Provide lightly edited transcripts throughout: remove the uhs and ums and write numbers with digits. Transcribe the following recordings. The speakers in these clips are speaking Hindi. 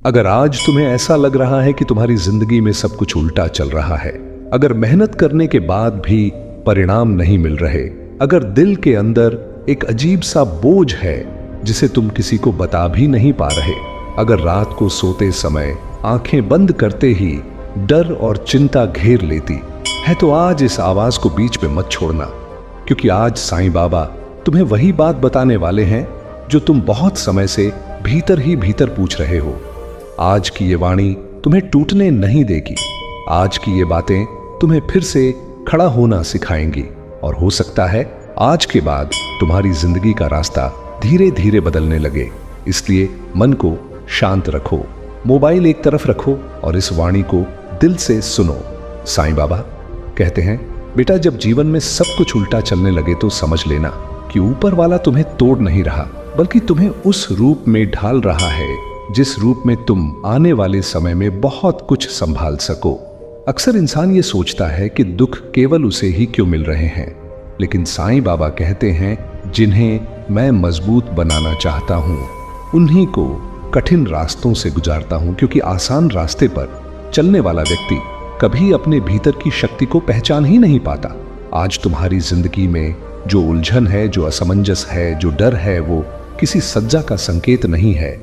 अगर आज तुम्हें ऐसा लग रहा है कि तुम्हारी जिंदगी में सब कुछ उल्टा चल रहा है, अगर मेहनत करने के बाद भी परिणाम नहीं मिल रहे, अगर दिल के अंदर एक अजीब सा बोझ है जिसे तुम किसी को बता भी नहीं पा रहे, अगर रात को सोते समय आंखें बंद करते ही डर और चिंता घेर लेती है, तो आज इस आवाज को बीच में मत छोड़ना, क्योंकि आज साईं बाबा तुम्हें वही बात बताने वाले हैं जो तुम बहुत समय से भीतर ही भीतर पूछ रहे हो। आज की ये वाणी तुम्हें टूटने नहीं देगी। आज की ये बातें तुम्हें फिर से खड़ा होना सिखाएंगी और हो सकता है आज के बाद तुम्हारी जिंदगी का रास्ता धीरे धीरे बदलने लगे। इसलिए मन को शांत रखो, मोबाइल एक तरफ रखो और इस वाणी को दिल से सुनो। साईं बाबा कहते हैं, बेटा जब जीवन में सब कुछ उल्टा चलने लगे तो समझ लेना कि ऊपर वाला तुम्हें तोड़ नहीं रहा, बल्कि तुम्हें उस रूप में ढाल रहा है जिस रूप में तुम आने वाले समय में बहुत कुछ संभाल सको। अक्सर इंसान ये सोचता है कि दुख केवल उसे ही क्यों मिल रहे हैं, लेकिन साईं बाबा कहते हैं जिन्हें मैं मजबूत बनाना चाहता हूं उन्हीं को कठिन रास्तों से गुजारता हूं, क्योंकि आसान रास्ते पर चलने वाला व्यक्ति कभी अपने भीतर की शक्ति को पहचान ही नहीं पाता। आज तुम्हारी जिंदगी में जो उलझन है, जो असमंजस है, जो डर है, वो किसी सज्जा का संकेत नहीं है,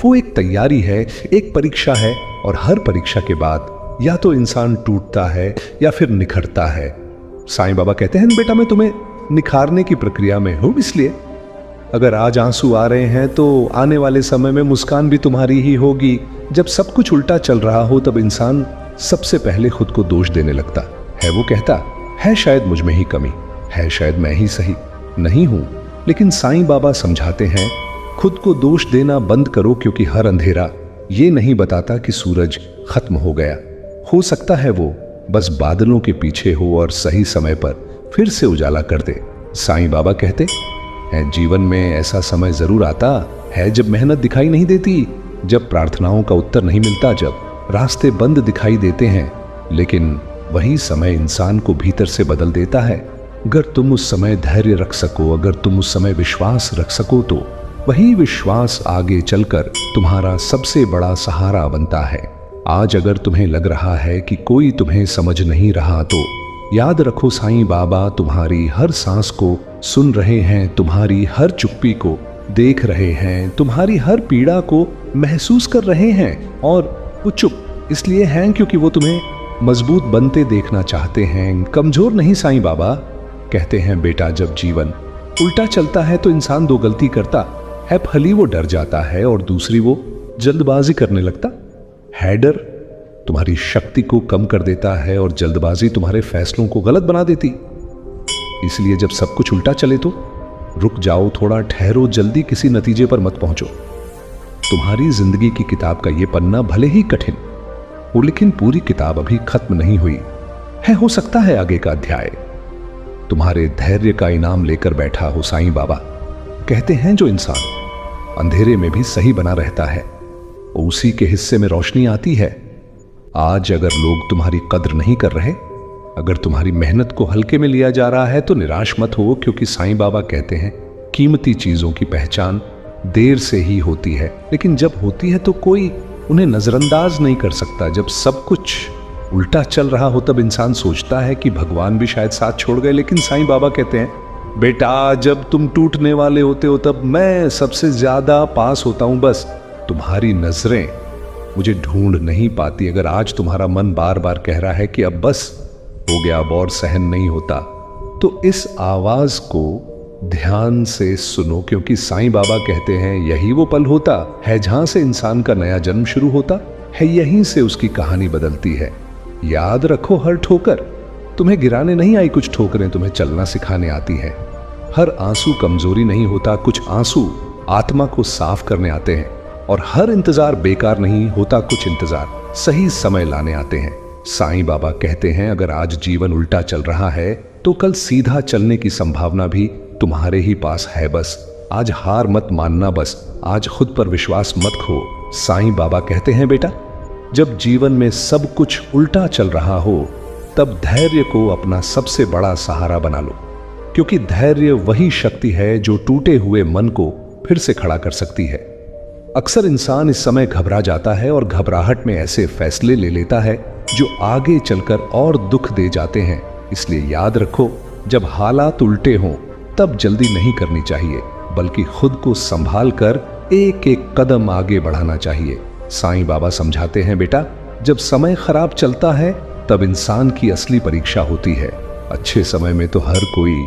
वो एक तैयारी है, एक परीक्षा है। और हर परीक्षा के बाद या तो इंसान टूटता है या फिर निखरता है। साईं बाबा कहते हैं, बेटा मैं तुम्हें निखारने की प्रक्रिया में हूं, इसलिए अगर आज आंसू आ रहे हैं तो आने वाले समय में मुस्कान भी तुम्हारी ही होगी। जब सब कुछ उल्टा चल रहा हो तब इंसान सबसे पहले खुद को दोष देने लगता है। वो कहता है शायद मुझ में ही कमी है, शायद मैं ही सही नहीं हूं। लेकिन साईं बाबा समझाते हैं, खुद को दोष देना बंद करो, क्योंकि हर अंधेरा ये नहीं बताता कि सूरज खत्म हो गया। हो सकता है वो बस बादलों के पीछे हो और सही समय पर फिर से उजाला कर दे। साईं बाबा कहते हैं, जीवन में ऐसा समय जरूर आता है जब मेहनत दिखाई नहीं देती, जब प्रार्थनाओं का उत्तर नहीं मिलता, जब रास्ते बंद दिखाई देते हैं, लेकिन वही समय इंसान को भीतर से बदल देता है। अगर तुम उस समय धैर्य रख सको, अगर तुम उस समय विश्वास रख सको, तो वही विश्वास आगे चलकर तुम्हारा सबसे बड़ा सहारा बनता है। आज अगर तुम्हें लग रहा है कि कोई तुम्हें समझ नहीं रहा, तो याद रखो साईं बाबा तुम्हारी हर सांस को सुन रहे हैं, तुम्हारी हर चुप्पी को देख रहे हैं, तुम्हारी हर पीड़ा को महसूस कर रहे हैं। और वो चुप इसलिए हैं क्योंकि वो तुम्हें मजबूत बनते देखना चाहते हैं, कमजोर नहीं। साईं बाबा कहते हैं, बेटा जब जीवन उल्टा चलता है तो इंसान दो गलती करता है। पहली वो डर जाता है और दूसरी वो जल्दबाजी करने लगता है। डर तुम्हारी शक्ति को कम कर देता है और जल्दबाजी तुम्हारे फैसलों को गलत बना देती। इसलिए जब सब कुछ उल्टा चले तो रुक जाओ, थोड़ा ठहरो, जल्दी किसी नतीजे पर मत पहुंचो। तुम्हारी जिंदगी की किताब का ये पन्ना भले ही कठिन हो, लेकिन पूरी किताब अभी खत्म नहीं हुई है। हो सकता है आगे का अध्याय तुम्हारे धैर्य का इनाम लेकर बैठा हो। साईं बाबा कहते हैं, जो इंसान अंधेरे में भी सही बना रहता है उसी के हिस्से में रोशनी आती है। आज अगर लोग तुम्हारी कद्र नहीं कर रहे, अगर तुम्हारी मेहनत को हल्के में लिया जा रहा है, तो निराश मत हो, क्योंकि साईं बाबा कहते हैं, कीमती चीजों की पहचान देर से ही होती है, लेकिन जब होती है तो कोई उन्हें नजरअंदाज नहीं कर सकता। जब सब कुछ उल्टा चल रहा हो तब इंसान सोचता है कि भगवान भी शायद साथ छोड़ गए, लेकिन साईं बाबा कहते हैं, बेटा जब तुम टूटने वाले होते हो तब मैं सबसे ज्यादा पास होता हूं। बस तुम्हारी नजरें मुझे ढूंढ नहीं पाती। अगर आज तुम्हारा मन बार बार कह रहा है कि अब बस हो गया, अब और सहन नहीं होता, तो इस आवाज को ध्यान से सुनो, क्योंकि साईं बाबा कहते हैं, यही वो पल होता है जहां से इंसान का नया जन्म शुरू होता है, यहीं से उसकी कहानी बदलती है। याद रखो, हर ठोकर तुम्हें गिराने नहीं आई, कुछ ठोकरें तुम्हें चलना सिखाने आती है। हर आंसू कमजोरी नहीं होता, कुछ आंसू आत्मा को साफ करने आते हैं। और हर इंतजार बेकार नहीं होता, कुछ इंतजार सही समय लाने आते हैं। साईं बाबा कहते हैं, अगर आज जीवन उल्टा चल रहा है तो कल सीधा चलने की संभावना भी तुम्हारे ही पास है। बस आज हार मत मानना, बस आज खुद पर विश्वास मत खो। साईं बाबा कहते हैं, बेटा जब जीवन में सब कुछ उल्टा चल रहा हो तब धैर्य को अपना सबसे बड़ा सहारा बना लो, क्योंकि धैर्य वही शक्ति है जो टूटे हुए मन को फिर से खड़ा कर सकती है। अक्सर इंसान इस समय घबरा जाता है और घबराहट में ऐसे फैसले ले लेता है जो आगे चलकर और दुख दे जाते हैं। इसलिए याद रखो, जब हालात उल्टे हों तब जल्दी नहीं करनी चाहिए, बल्कि खुद को संभाल कर एक एक कदम आगे बढ़ाना चाहिए। साईं बाबा समझाते हैं, बेटा जब समय खराब चलता है तब इंसान की असली परीक्षा होती है। अच्छे समय में तो हर कोई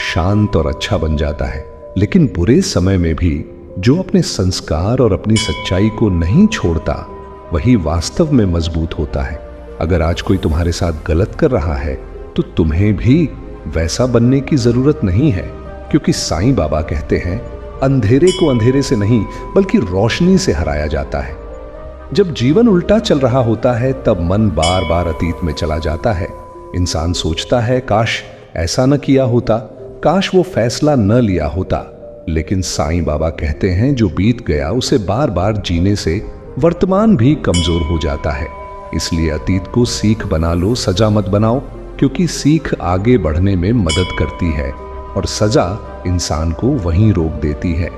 शांत और अच्छा बन जाता है, लेकिन बुरे समय में भी जो अपने संस्कार और अपनी सच्चाई को नहीं छोड़ता वही वास्तव में मजबूत होता है। अगर आज कोई तुम्हारे साथ गलत कर रहा है तो तुम्हें भी वैसा बनने की जरूरत नहीं है, क्योंकि साईं बाबा कहते हैं अंधेरे को अंधेरे से नहीं बल्कि रोशनी से हराया जाता है। जब जीवन उल्टा चल रहा होता है तब मन बार बार अतीत में चला जाता है। इंसान सोचता है काश ऐसा न किया होता, काश वो फैसला न लिया होता। लेकिन साईं बाबा कहते हैं जो बीत गया उसे बार बार जीने से वर्तमान भी कमजोर हो जाता है। इसलिए अतीत को सीख बना लो, सजा मत बनाओ, क्योंकि सीख आगे बढ़ने में मदद करती है और सजा इंसान को वहीं रोक देती है।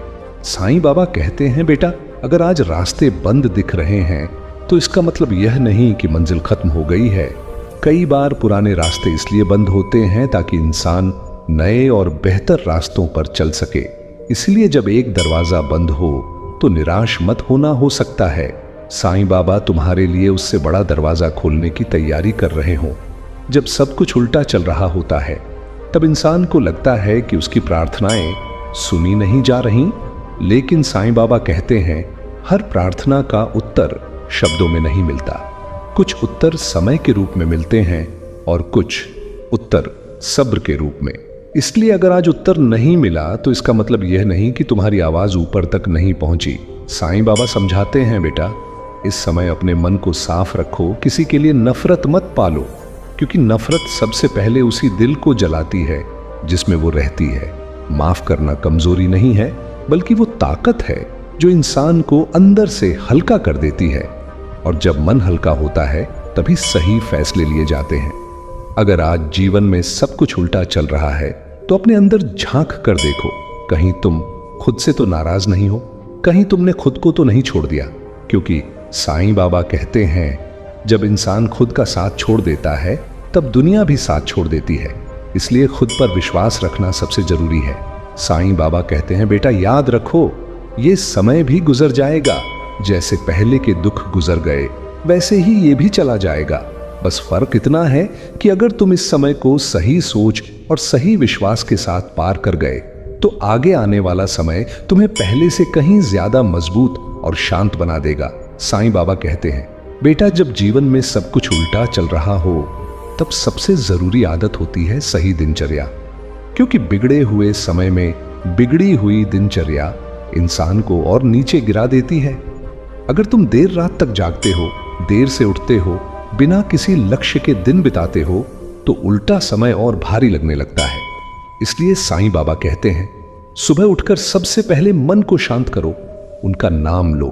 साईं बाबा कहते हैं, बेटा अगर आज रास्ते बंद दिख रहे हैं तो इसका मतलब यह नहीं कि मंजिल खत्म हो गई है। कई बार पुराने रास्ते इसलिए बंद होते हैं ताकि इंसान नए और बेहतर रास्तों पर चल सके। इसलिए जब एक दरवाजा बंद हो तो निराश मत होना, हो सकता है साईं बाबा तुम्हारे लिए उससे बड़ा दरवाजा खोलने की तैयारी कर रहे हो। जब सब कुछ उल्टा चल रहा होता है तब इंसान को लगता है कि उसकी प्रार्थनाएं सुनी नहीं जा रही, लेकिन साईं बाबा कहते हैं हर प्रार्थना का उत्तर शब्दों में नहीं मिलता। कुछ उत्तर समय के रूप में मिलते हैं और कुछ उत्तर सब्र के रूप में। इसलिए अगर आज उत्तर नहीं मिला तो इसका मतलब यह नहीं कि तुम्हारी आवाज ऊपर तक नहीं पहुंची। साईं बाबा समझाते हैं, बेटा इस समय अपने मन को साफ रखो, किसी के लिए नफरत मत पालो, क्योंकि नफरत सबसे पहले उसी दिल को जलाती है जिसमें वो रहती है। माफ करना कमजोरी नहीं है बल्कि वो ताकत है जो इंसान को अंदर से हल्का कर देती है, और जब मन हल्का होता है तभी सही फैसले लिए जाते हैं। अगर आज जीवन में सब कुछ उल्टा चल रहा है तो अपने अंदर झांक कर देखो, कहीं तुम खुद से तो नाराज नहीं हो, कहीं तुमने खुद को तो नहीं छोड़ दिया। क्योंकि साईं बाबा कहते हैं जब इंसान खुद का साथ छोड़ देता है तब दुनिया भी साथ छोड़ देती है। इसलिए खुद पर विश्वास रखना सबसे जरूरी है। साईं बाबा कहते हैं, बेटा याद रखो ये समय भी गुजर जाएगा, जैसे पहले के दुख गुजर गए वैसे ही ये भी चला जाएगा। बस फर्क इतना है कि अगर तुम इस समय को सही सोच और सही विश्वास के साथ पार कर गए तो आगे आने वाला समय तुम्हें पहले से कहीं ज्यादा मजबूत और शांत बना देगा। साईं बाबा कहते हैं, बेटा जब जीवन में सब कुछ उल्टा चल रहा हो तब सबसे जरूरी आदत होती है सही दिनचर्या, क्योंकि बिगड़े हुए समय में बिगड़ी हुई दिनचर्या इंसान को और नीचे गिरा देती है। अगर तुम देर रात तक जागते हो, देर से उठते हो, बिना किसी लक्ष्य के दिन बिताते हो तो उल्टा समय और भारी लगने लगता है। इसलिए साईं बाबा कहते हैं सुबह उठकर सबसे पहले मन को शांत करो, उनका नाम लो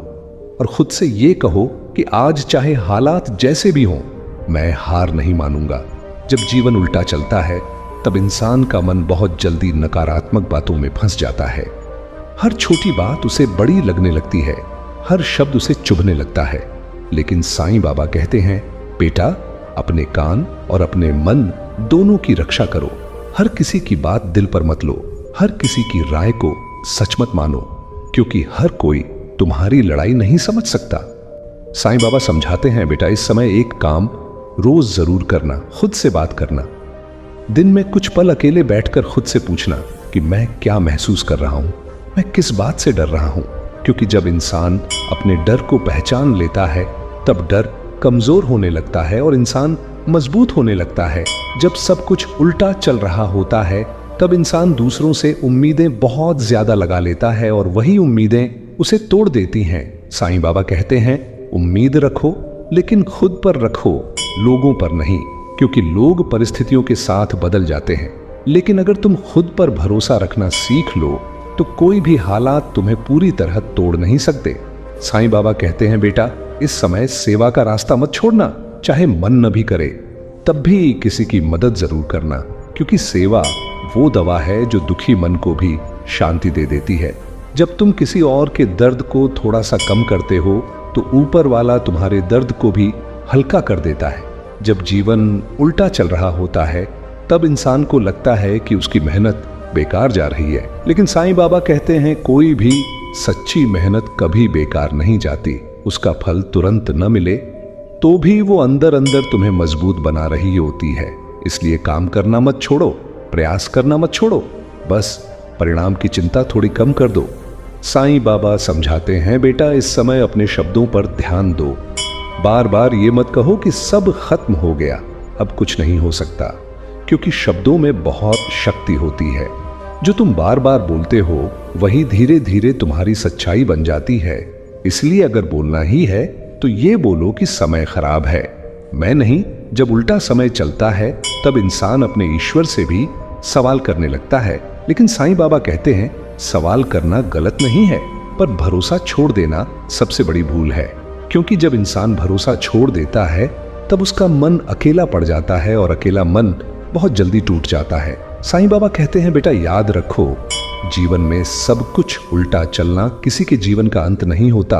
और खुद से ये कहो कि आज चाहे हालात जैसे भी हों मैं हार नहीं मानूंगा। जब जीवन उल्टा चलता है तब इंसान का मन बहुत जल्दी नकारात्मक बातों में फंस जाता है। हर छोटी बात उसे बड़ी लगने लगती है, हर शब्द उसे चुभने लगता है। लेकिन साईं बाबा कहते हैं, बेटा अपने कान और अपने मन दोनों की रक्षा करो। हर किसी की बात दिल पर मत लो, हर किसी की राय को सच मत मानो, क्योंकि हर कोई तुम्हारी लड़ाई नहीं समझ सकता। साईं बाबा समझाते हैं, बेटा इस समय एक काम रोज जरूर करना, खुद से बात करना। दिन में कुछ पल अकेले बैठकर खुद से पूछना कि मैं क्या महसूस कर रहा हूं, मैं किस बात से डर रहा हूं। क्योंकि जब इंसान अपने डर को पहचान लेता है तब डर कमजोर होने लगता है और इंसान मजबूत होने लगता है। जब सब कुछ उल्टा चल रहा होता है तब इंसान दूसरों से उम्मीदें बहुत ज्यादा लगा लेता है और वही उम्मीदें उसे तोड़ देती हैं। साईं बाबा कहते हैं, उम्मीद रखो लेकिन खुद पर रखो, लोगों पर नहीं, क्योंकि लोग परिस्थितियों के साथ बदल जाते हैं। लेकिन अगर तुम खुद पर भरोसा रखना सीख लो तो कोई भी हालात तुम्हें पूरी तरह तोड़ नहीं सकते। साईं बाबा कहते हैं, बेटा इस समय सेवा का रास्ता मत छोड़ना, चाहे मन न भी करे तब भी किसी की मदद जरूर करना, क्योंकि सेवा वो दवा है जो दुखी मन को भी शांति दे देती है। जब तुम किसी और के दर्द को थोड़ा सा कम करते हो तो ऊपर वाला तुम्हारे दर्द को भी हल्का कर देता है। जब जीवन उल्टा चल रहा होता है तब इंसान को लगता है कि उसकी मेहनत बेकार जा रही है, लेकिन साईं बाबा कहते हैं कोई भी सच्ची मेहनत कभी बेकार नहीं जाती। उसका फल तुरंत न मिले तो भी वो अंदर अंदर तुम्हें मजबूत बना रही होती है। इसलिए काम करना मत छोड़ो, प्रयास करना मत छोड़ो, बस परिणाम की चिंता थोड़ी कम कर दो। साईं बाबा समझाते हैं, बेटा इस समय अपने शब्दों पर ध्यान दो। बार बार ये मत कहो कि सब खत्म हो गया, अब कुछ नहीं हो सकता, क्योंकि शब्दों में बहुत शक्ति होती है। जो तुम बार बार बोलते हो वही धीरे धीरे तुम्हारी सच्चाई बन जाती है। इसलिए अगर बोलना ही है तो ये बोलो कि समय खराब है, मैं नहीं। जब उल्टा समय चलता है तब इंसान अपने ईश्वर से भी सवाल करने लगता है। लेकिन साईं बाबा कहते हैं सवाल करना गलत नहीं है, पर भरोसा छोड़ देना सबसे बड़ी भूल है। क्योंकि जब इंसान भरोसा छोड़ देता है तब उसका मन अकेला पड़ जाता है और अकेला मन बहुत जल्दी टूट जाता है। साईं बाबा कहते हैं, बेटा याद रखो, जीवन में सब कुछ उल्टा चलना किसी के जीवन का अंत नहीं होता,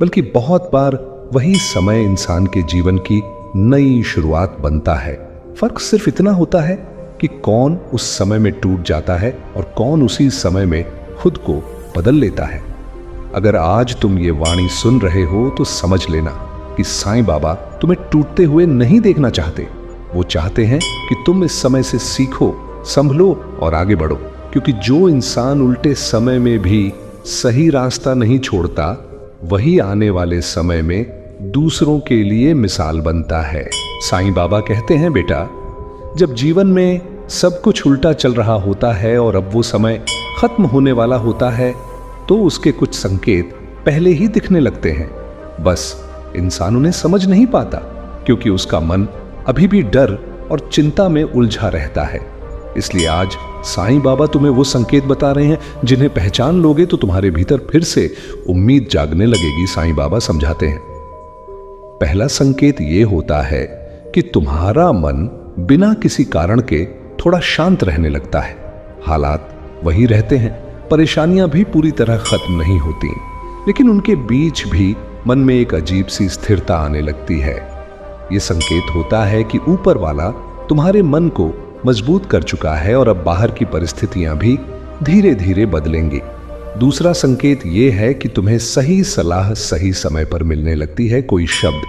बल्कि बहुत बार वही समय इंसान के जीवन की नई शुरुआत बनता है। फर्क सिर्फ इतना होता है कि कौन उस समय में टूट जाता है और कौन उसी समय में खुद को बदल लेता है। अगर आज तुम ये वाणी सुन रहे हो तो समझ लेना कि साईं बाबा तुम्हें टूटते हुए नहीं देखना चाहते। वो चाहते हैं कि तुम इस समय से सीखो, संभलो और आगे बढ़ो। क्योंकि जो इंसान उल्टे समय में भी सही रास्ता नहीं छोड़ता, वही आने वाले समय में दूसरों के लिए मिसाल बनता है। साईं बाबा कहते हैं, बेटा जब जीवन में सब कुछ उल्टा चल रहा होता है और अब वो समय खत्म होने वाला होता है तो उसके कुछ संकेत पहले ही दिखने लगते हैं। बस इंसान उन्हें समझ नहीं पाता, क्योंकि उसका मन अभी भी डर और चिंता में उलझा रहता है। इसलिए आज साईं बाबा तुम्हें वो संकेत बता रहे हैं जिन्हें पहचान लोगे तो तुम्हारे भीतर फिर से उम्मीद जागने लगेगी। साईं बाबा समझाते हैं, पहला संकेत ये होता है कि तुम्हारा मन बिना किसी कारण के थोड़ा शांत रहने लगता है। हालात वही रहते हैं, परेशानियां भी पूरी तरह खत्म नहीं होती, लेकिन उनके बीच भी मन में एक अजीब सी स्थिरता आने लगती है। यह संकेत होता है कि ऊपर वाला तुम्हारे मन को मजबूत कर चुका है और अब बाहर की परिस्थितियां भी धीरे धीरे बदलेंगी। दूसरा संकेत यह है कि तुम्हें सही सलाह सही समय पर मिलने लगती है। कोई शब्द,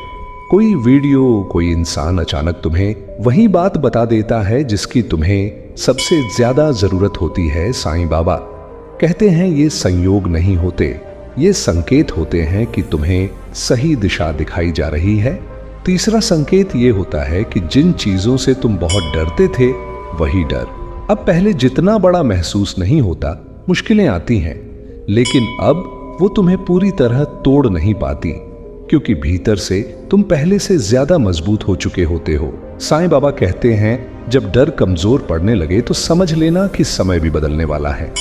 कोई वीडियो, कोई इंसान अचानक तुम्हें वही बात बता देता है जिसकी तुम्हें सबसे ज्यादा जरूरत होती है। साईं बाबा कहते हैं ये संयोग नहीं होते, ये संकेत होते हैं कि तुम्हें सही दिशा दिखाई जा रही है। तीसरा संकेत ये होता है कि जिन चीजों से तुम बहुत डरते थे वही डर अब पहले जितना बड़ा महसूस नहीं होता। मुश्किलें आती हैं, लेकिन अब वो तुम्हें पूरी तरह तोड़ नहीं पाती, क्योंकि भीतर से तुम पहले से ज्यादा मजबूत हो चुके होते हो। साईं बाबा कहते हैं जब डर कमजोर पड़ने लगे तो समझ लेना कि समय भी बदलने वाला है।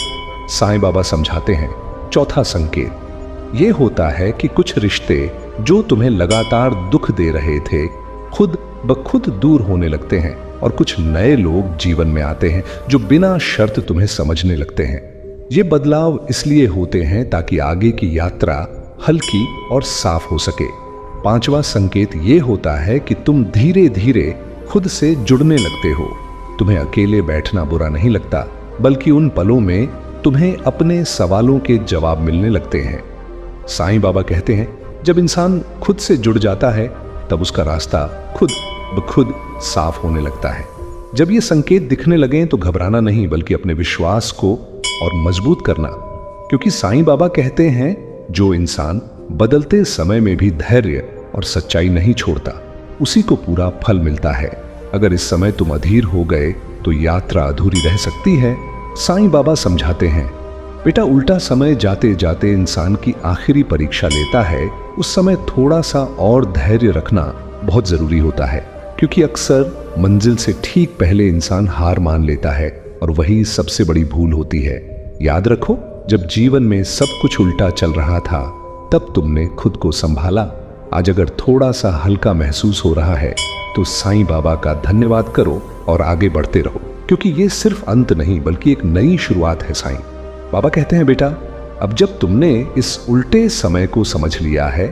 साईं बाबा समझाते हैं, चौथा संकेत ये होता है कि कुछ रिश्ते जो तुम्हें लगातार दुख दे रहे थे खुद ब खुद दूर होने लगते हैं और कुछ नए लोग जीवन में आते हैं जो बिना शर्त तुम्हें समझने लगते हैं। ये बदलाव इसलिए होते हैं ताकि आगे की यात्रा हल्की और साफ हो सके। पांचवा संकेत ये होता है कि तुम धीरे धीरे खुद से जुड़ने लगते हो। तुम्हें अकेले बैठना बुरा नहीं लगता, बल्कि उन पलों में तुम्हें अपने सवालों के जवाब मिलने लगते हैं। साईं बाबा कहते हैं जब इंसान खुद से जुड़ जाता है तब उसका रास्ता खुद ब खुद साफ होने लगता है। जब ये संकेत दिखने लगे तो घबराना नहीं, बल्कि अपने विश्वास को और मजबूत करना, क्योंकि साईं बाबा कहते हैं जो इंसान बदलते समय में भी धैर्य और सच्चाई नहीं छोड़ता उसी को पूरा फल मिलता है। अगर इस समय तुम अधीर हो गए तो यात्रा अधूरी रह सकती है। साईं बाबा समझाते हैं, बेटा उल्टा समय जाते जाते इंसान की आखिरी परीक्षा लेता है। उस समय थोड़ा सा और धैर्य रखना बहुत जरूरी होता है, क्योंकि अक्सर मंजिल से ठीक पहले इंसान हार मान लेता है और वही सबसे बड़ी भूल होती है। याद रखो, जब जीवन में सब कुछ उल्टा चल रहा था तब तुमने खुद को संभाला। आज अगर थोड़ा सा हल्का महसूस हो रहा है तो साईं बाबा का धन्यवाद करो और आगे बढ़ते रहो, क्योंकि ये सिर्फ अंत नहीं बल्कि एक नई शुरुआत है। साईं बाबा कहते हैं बेटा अब जब तुमने इस उल्टे समय को समझ लिया है,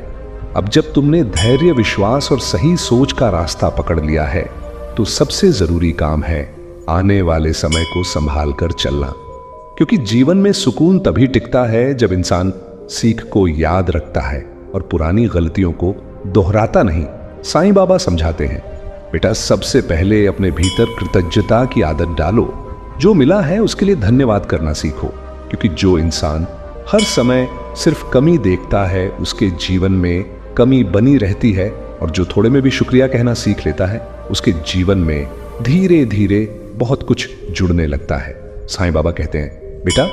अब जब तुमने धैर्य, विश्वास और सही सोच का रास्ता पकड़ लिया है, तो सबसे जरूरी काम है आने वाले समय को संभाल कर चलना। क्योंकि जीवन में सुकून तभी टिकता है जब इंसान सीख को याद रखता है और पुरानी गलतियों को दोहराता नहीं। साईं बाबा समझाते हैं, बेटा सबसे पहले अपने भीतर कृतज्ञता की आदत डालो। जो मिला है उसके लिए धन्यवाद करना सीखो। क्योंकि जो इंसान हर समय सिर्फ कमी देखता है, उसके जीवन में कमी बनी रहती है। और जो थोड़े में भी शुक्रिया कहना सीख लेता है, उसके जीवन में धीरे धीरे बहुत कुछ जुड़ने लगता है। साईं बाबा कहते हैं, बेटा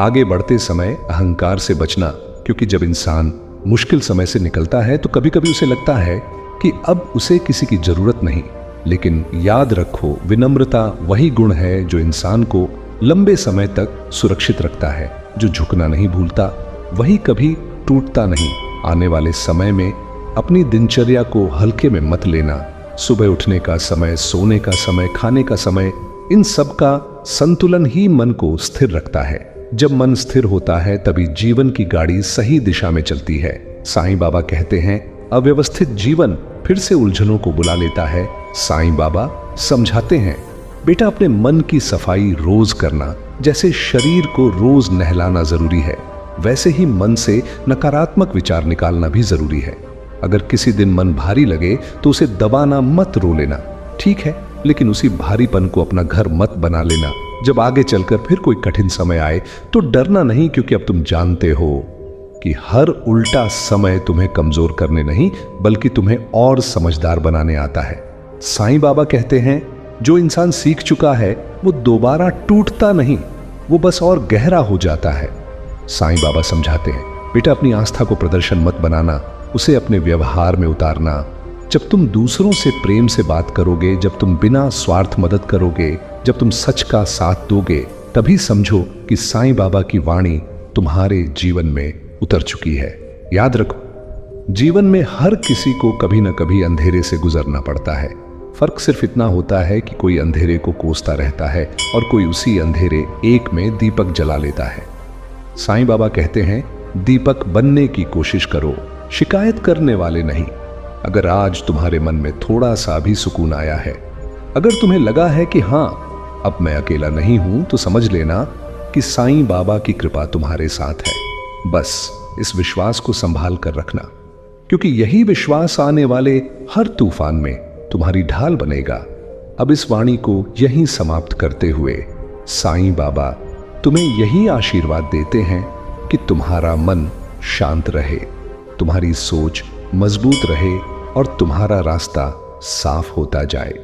आगे बढ़ते समय अहंकार से बचना। क्योंकि जब इंसान मुश्किल समय से निकलता है तो कभी कभी उसे लगता है कि अब उसे किसी की जरूरत नहीं। लेकिन याद रखो, विनम्रता वही गुण है जो इंसान को लंबे समय तक सुरक्षित रखता है। जो झुकना नहीं भूलता वही कभी टूटता नहीं। आने वाले समय में अपनी दिनचर्या को हल्के में मत लेना। सुबह उठने का समय, सोने का समय, खाने का समय, इन सब का संतुलन ही मन को स्थिर रखता है। जब मन स्थिर होता है तभी जीवन की गाड़ी सही दिशा में चलती है। साईं बाबा कहते हैं, अव्यवस्थित जीवन फिर से उलझनों को बुला लेता है। साईं बाबा समझाते हैं, बेटा अपने मन की सफाई रोज करना। जैसे शरीर को रोज नहलाना जरूरी है, वैसे ही मन से नकारात्मक विचार निकालना भी जरूरी है। अगर किसी दिन मन भारी लगे तो उसे दबाना मत, रो लेना ठीक है, लेकिन उसी भारीपन को अपना घर मत बना लेना। जब आगे चलकर फिर कोई कठिन समय आए तो डरना नहीं, क्योंकि अब तुम जानते हो कि हर उल्टा समय तुम्हें कमजोर करने नहीं बल्कि तुम्हें और समझदार बनाने आता है। साईं बाबा कहते हैं, जो इंसान सीख चुका है वो दोबारा टूटता नहीं, वो बस और गहरा हो जाता है। साईं बाबा समझाते हैं, बेटा अपनी आस्था को प्रदर्शन मत बनाना, उसे अपने व्यवहार में उतारना। जब तुम दूसरों से प्रेम से बात करोगे, जब तुम बिना स्वार्थ मदद करोगे, जब तुम सच का साथ दोगे, तभी समझो कि साईं बाबा की वाणी तुम्हारे जीवन में उतर चुकी है। याद रखो, जीवन में हर किसी को कभी न कभी अंधेरे से गुजरना पड़ता है। फर्क सिर्फ इतना होता है कि कोई अंधेरे को कोसता रहता है और कोई उसी अंधेरे एक में दीपक जला लेता है। साईं बाबा कहते हैं, दीपक बनने की कोशिश करो, शिकायत करने वाले नहीं। अगर आज तुम्हारे मन में थोड़ा सा भी सुकून आया है, अगर तुम्हें लगा है कि हां अब मैं अकेला नहीं हूं, तो समझ लेना कि साईं बाबा की कृपा तुम्हारे साथ है। बस इस विश्वास को संभाल कर रखना, क्योंकि यही विश्वास आने वाले हर तूफान में तुम्हारी ढाल बनेगा। अब इस वाणी को यहीं समाप्त करते हुए साईं बाबा तुम्हें यही आशीर्वाद देते हैं कि तुम्हारा मन शांत रहे, तुम्हारी सोच मजबूत रहे और तुम्हारा रास्ता साफ होता जाए।